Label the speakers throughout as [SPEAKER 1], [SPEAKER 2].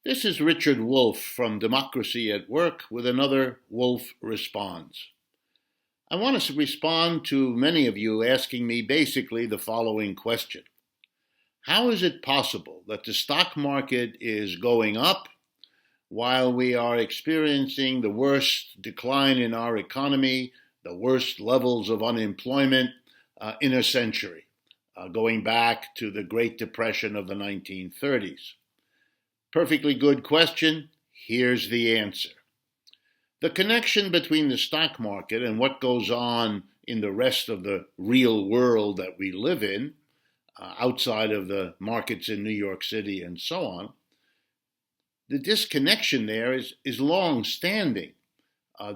[SPEAKER 1] This is Richard Wolff from Democracy at Work with another Wolff Responds. I want to respond to many of you asking me basically the following question. How is it possible that the stock market is going up while we are experiencing the worst decline in our economy, the worst levels of unemployment in a century, going back to the Great Depression of the 1930s? Perfectly good question. Here's the answer. The connection between the stock market and what goes on in the rest of the real world that we live in, outside of the markets in New York City and so on, the disconnection there is long-standing.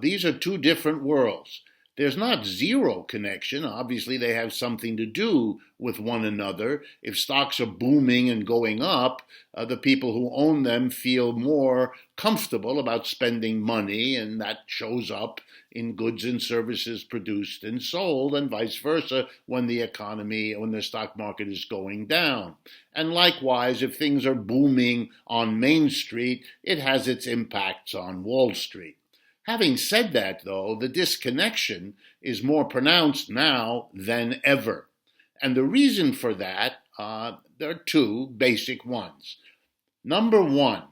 [SPEAKER 1] These are two different worlds. There's not zero connection. Obviously, they have something to do with one another. If stocks are booming and going up, the people who own them feel more comfortable about spending money, and that shows up in goods and services produced and sold, and vice versa when the stock market is going down. And likewise, if things are booming on Main Street, it has its impacts on Wall Street. Having said that, though, the disconnection is more pronounced now than ever. And the reason for that, there are two basic ones. Number one,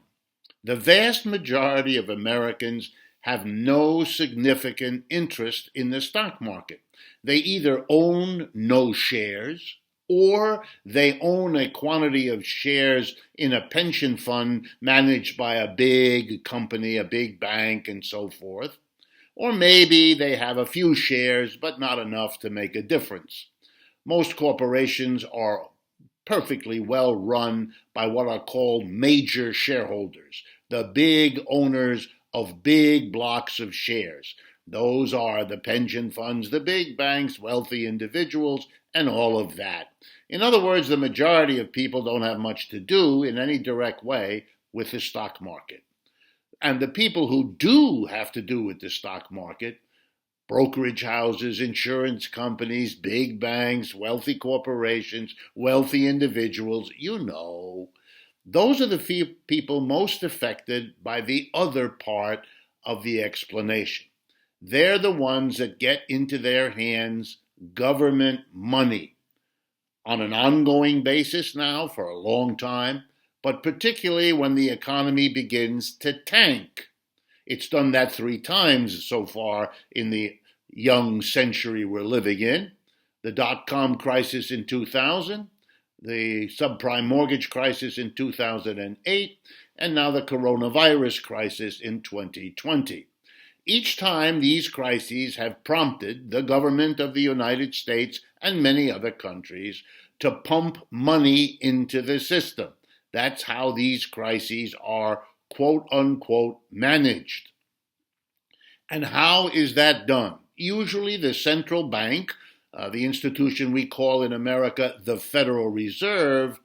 [SPEAKER 1] the vast majority of Americans have no significant interest in the stock market. They either own no shares, or they own a quantity of shares in a pension fund managed by a big company, a big bank, and so forth. Or maybe they have a few shares, but not enough to make a difference. Most corporations are perfectly well run by what are called major shareholders, the big owners of big blocks of shares. Those are the pension funds, the big banks, wealthy individuals, and all of that. In other words, the majority of people don't have much to do in any direct way with the stock market. And the people who do have to do with the stock market, brokerage houses, insurance companies, big banks, wealthy corporations, wealthy individuals, those are the people most affected by the other part of the explanation. They're the ones that get into their hands government money on an ongoing basis now for a long time, but particularly when the economy begins to tank. It's done that 3 times so far in the young century we're living in. The dot-com crisis in 2000, the subprime mortgage crisis in 2008, and now the coronavirus crisis in 2020. Each time these crises have prompted the government of the United States and many other countries to pump money into the system. That's how these crises are, quote unquote, managed. And how is that done? Usually the central bank, the institution we call in America the Federal Reserve,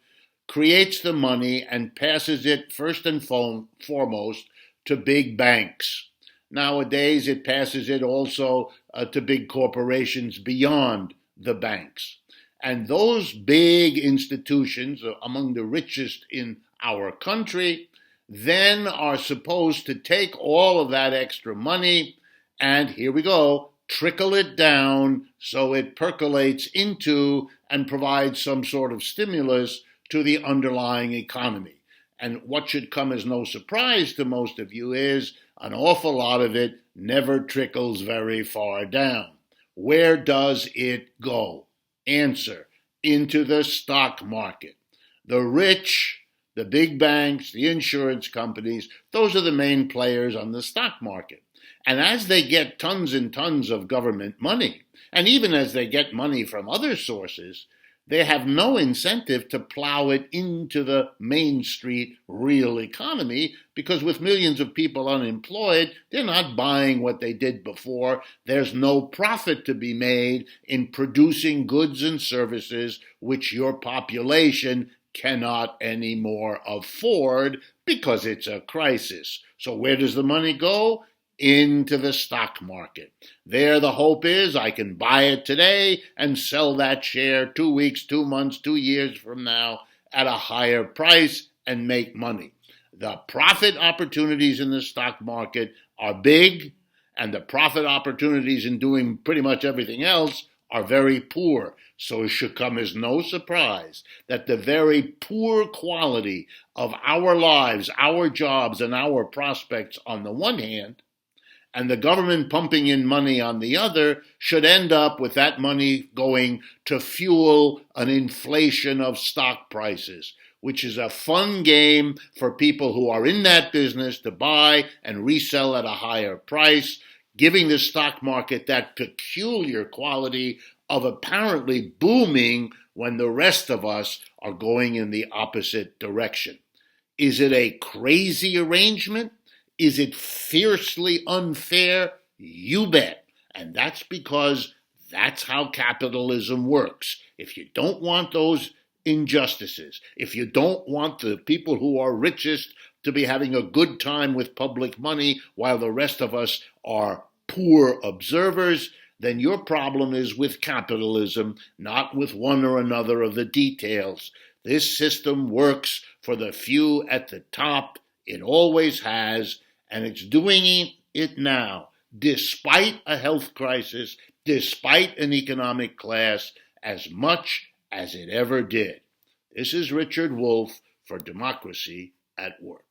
[SPEAKER 1] creates the money and passes it first and foremost to big banks. Nowadays, it passes it also to big corporations beyond the banks. And those big institutions, among the richest in our country, then are supposed to take all of that extra money and, here we go, trickle it down so it percolates into and provides some sort of stimulus to the underlying economy. And what should come as no surprise to most of you is an awful lot of it never trickles very far down. Where does it go? Answer: into the stock market. The rich, the big banks, the insurance companies, those are the main players on the stock market. And as they get tons and tons of government money, and even as they get money from other sources, they have no incentive to plow it into the Main Street real economy, because with millions of people unemployed, they're not buying what they did before. There's no profit to be made in producing goods and services which your population cannot anymore afford because it's a crisis. So where does the money go? Into the stock market. There the hope is I can buy it today and sell that share 2 weeks, 2 months, 2 years from now at a higher price and make money. The profit opportunities in the stock market are big, and the profit opportunities in doing pretty much everything else are very poor. So it should come as no surprise that the very poor quality of our lives, our jobs, and our prospects on the one hand, and the government pumping in money on the other, should end up with that money going to fuel an inflation of stock prices, which is a fun game for people who are in that business to buy and resell at a higher price, giving the stock market that peculiar quality of apparently booming when the rest of us are going in the opposite direction. Is it a crazy arrangement? Is it fiercely unfair? You bet. And that's because that's how capitalism works. If you don't want those injustices, if you don't want the people who are richest to be having a good time with public money while the rest of us are poor observers, then your problem is with capitalism, not with one or another of the details. This system works for the few at the top. It always has, and it's doing it now, despite a health crisis, despite an economic class, as much as it ever did. This is Richard Wolff for Democracy at Work.